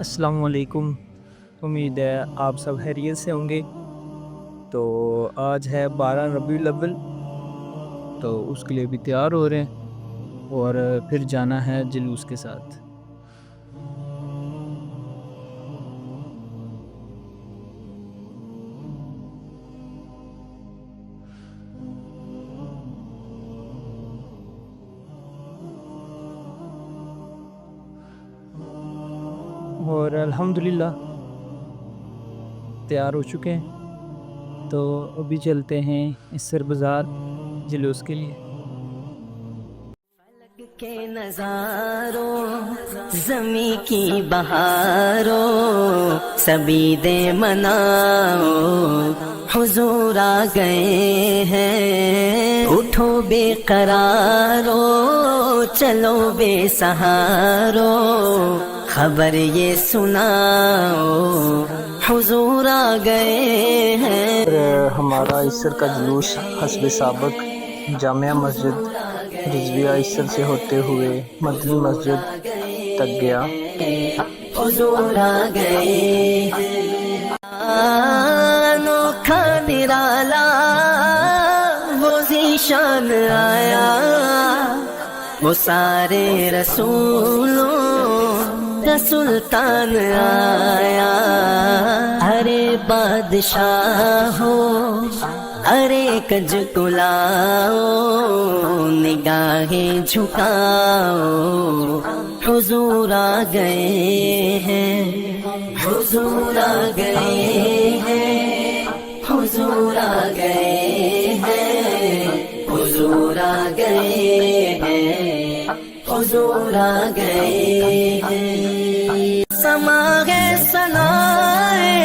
السلام علیکم، امید ہے آپ سب خیریت سے ہوں گے۔ تو آج ہے 12 ربیع الاول، تو اس کے لیے بھی تیار ہو رہے ہیں اور پھر جانا ہے جلوس کے ساتھ۔ اور الحمدللہ تیار ہو چکے ہیں، تو ابھی چلتے ہیں اس سر بازار جلوس کے لیے۔ فلک کے نظاروں زمیں کی بہاروں سبھی دے مناؤ، حضور آ گئے ہیں، اٹھو بے قرارو چلو بے سہارو، خبر یہ سناؤ حضور آ گئے ہیں۔ ہمارا عیسر کا جلوس حسب سابق جامعہ مسجد رضویہ عیسر سے ہوتے ہوئے مدنی مسجد تک گیا۔ حضور آ گئے انوکھا نرالا وہ ذیشان آیا، وہ سارے رسولوں کا سلطان آیا، ارے بادشاہ ہو ارے کج کلاؤ، نگاہیں جھکاؤ حضور آ گئے ہیں، حضور آ گئے ہیں، حضور آ گئے ہیں، حضور آ گئے ہیں، حضور آ گئے ہیں۔ سما ہے ثنائے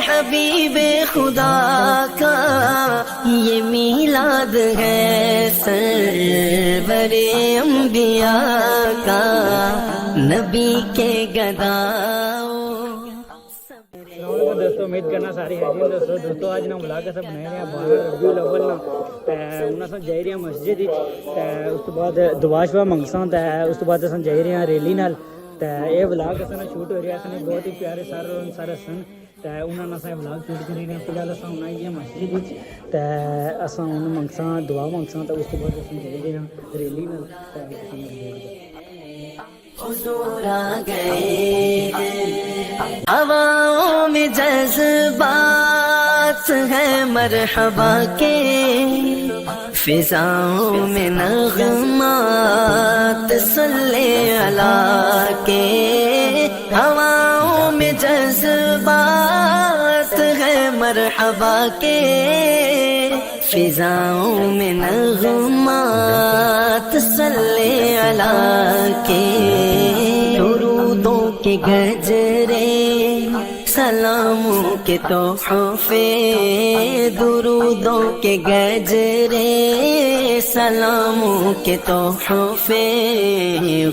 حبیب خدا کا، یہ میلاد ہے سرور انبیاء کا، نبی کے گداؤ۔ دوستو امید کرنا ساری خیریت دوستو آج نا ملاقات بنایا رہے ہیں 12 ربیع الاول نا تے انہاں سن جائی رہے ہیں مسجد تے اس تو بعد دعا شوا منگساں تے اس تو بعد اساں جائی رہے ہیں ریلی نال تے اے ولاگ اساں شوٹ ہو رہا ہے، بہت ہی پیارے سارے سن تے انہاں نال اساں ولاگ شوٹ کر رہے ہیں۔ فی الحال اساں ہن آئی ہیں مسجد وچ تے اساں ہن منگساں دعا منگساں تے اس تو بعد اساں جائی رہے ہیں ریلی نال تے حضور آ گئے ہیں، ہواؤں میں جذبات ہیں مرحبا کے، فضاؤں میں نغمات صلی علی کے، ہواؤں میں جذبات ہیں مرحبا کے، فضاؤں میں نغمات صلی علی کے، درودوں کے گجرے سلاموں کے تحفے، درودوں کے گجرے سلاموں کے تحفے،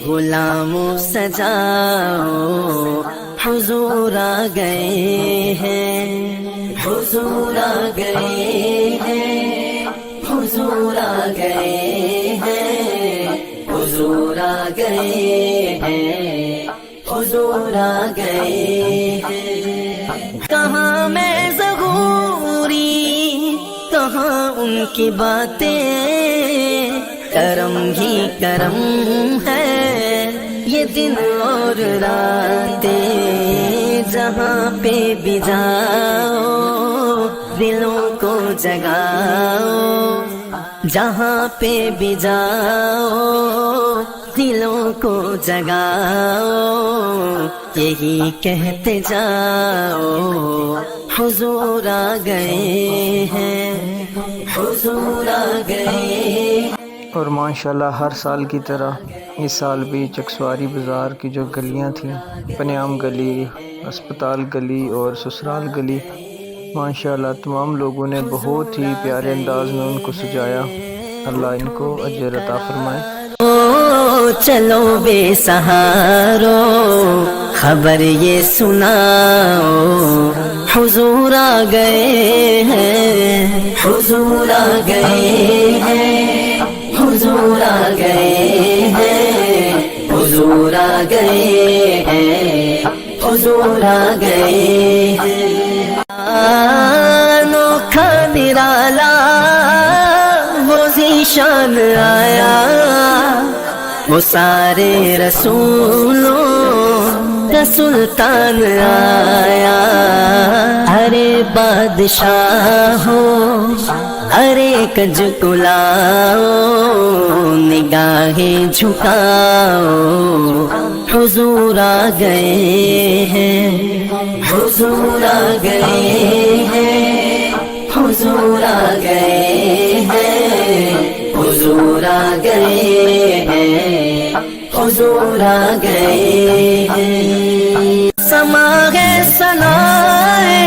غلاموں سجاؤ حضور آ گئے ہیں، حضور آ گئے ہیں، حضور آ گئے ہیں، حضور آ گئے ہیں، حضور آ گئے ہیں۔ کہاں میں ظہوری کہاں ان کی باتیں، کرم ہی کرم ہے یہ دن اور راتیں، جہاں پہ بھی جاؤ دلوں کو جگاؤ، جہاں پہ بھی جاؤ دلوں کو جگاؤ یہی کہتے جاؤ حضور آ گئے ہیں حضور آ گئے. اور ماشاءاللہ ہر سال کی طرح اس سال بھی چکسواری بازار کی جو گلیاں تھیں، پنیام گلی، ہسپتال گلی اور سسرال گلی، ماشاءاللہ تمام لوگوں نے بہت ہی پیارے انداز میں ان کو سجایا. اللہ ان کو اجر عطا فرمائے. چلو بے سہارو خبر یہ سناؤ حضور آ گئے ہیں حضور آ گئے ہیں حضور آ گئے ہیں حضور آ گئے ہیں حضور آ گئے ہیں. انوکھا نرالا وہ ذیشان آیا وہ سارے رسولوں کا سلطان آیا. ارے بادشاہ ہو ارے کج کلاؤ نگاہیں جھکاؤ حضور آ گئے ہیں حضور آ گئے ہیں حضور آ گئے ہیں حضور آ گئے ہیں حضور آ گئے ہیں. سما ہے ثنائے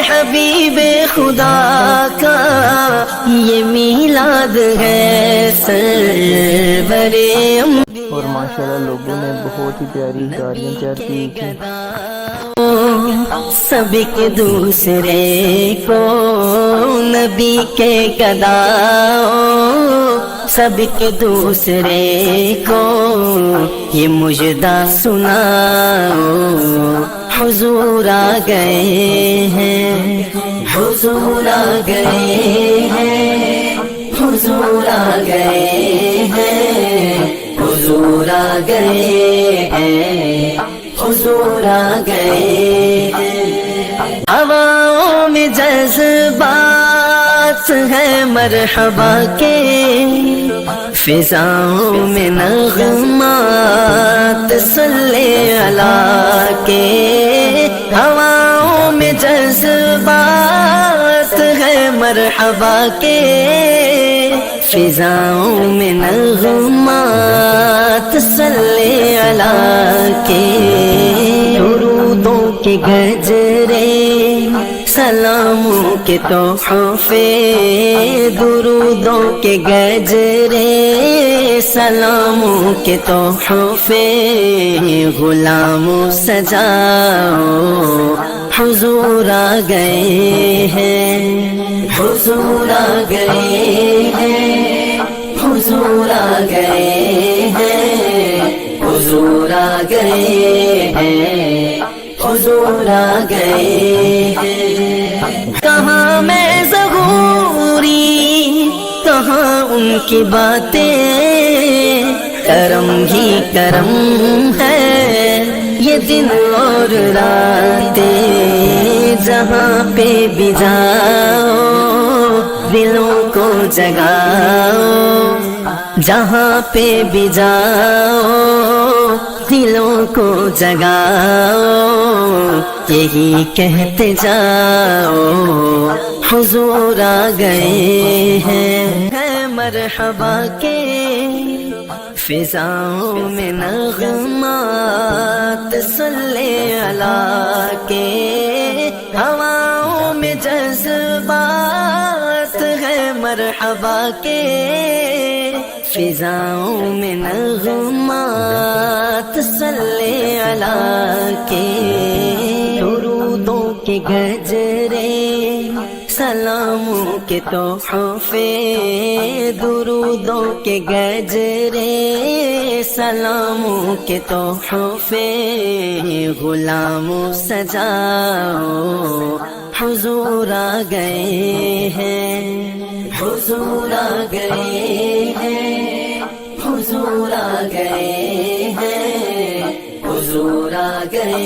حبیب خدا کا یہ میلاد ہے سرور اور ماشاءاللہ لوگوں نے بہت ہی پیاری گاڑیاں تیار کی تھیں. سب کے دوسرے کو نبی کے گداؤ سب کے دوسرے کو یہ مجدہ سناؤ حضور آ گئے ہیں حضور آ گئے ہیں حضور آ گئے ہیں حضور آ گئے ہیں حضور آ گئے ہیں. ہواؤں میں جذبات ہے مرحبا کے فضاؤں میں نغمات صلی اللہ کے. ہواؤں میں جذبات ہے مرحبا کے فضاؤں میں نغمات صلی اللہ کے. درودوں کے گجرے سلاموں کے تحفے درودوں کے گجرے سلاموں کے تحفے غلاموں سجاؤ حضور آ گئے ہیں حضور آ گئے ہیں حضور آ گئے ہیں حضور آ گئے ہیں حضور آ گئے ہیں. کہاں میں ظہوری کہاں ان کی باتیں کرم ہی کرم ہے یہ دن اور راتیں جہاں پہ بھی جاؤ دلوں کو جگاؤ جہاں پہ بھی جاؤ دلوں کو جگاؤ یہی کہتے جاؤ حضور آ گئے ہیں. مرحبا کے فضاؤں میں نغمات صلی اللہ کے ہواؤں میں جذبات ہے مرحبا کے فضاؤں میں نغمات صلی اللہ کے. درودوں کے گجرے سلاموں کے تحفے درودوں کے گجرے سلاموں کے تحفے غلاموں سجاؤ حضور آ گئے ہیں حضور آ گئے ہیں حضور آ گئے ہیں حضور آ گئے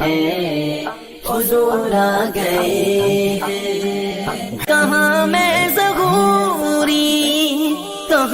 ہیں حضور آ گئے ہیں. کہاں میں ظہوری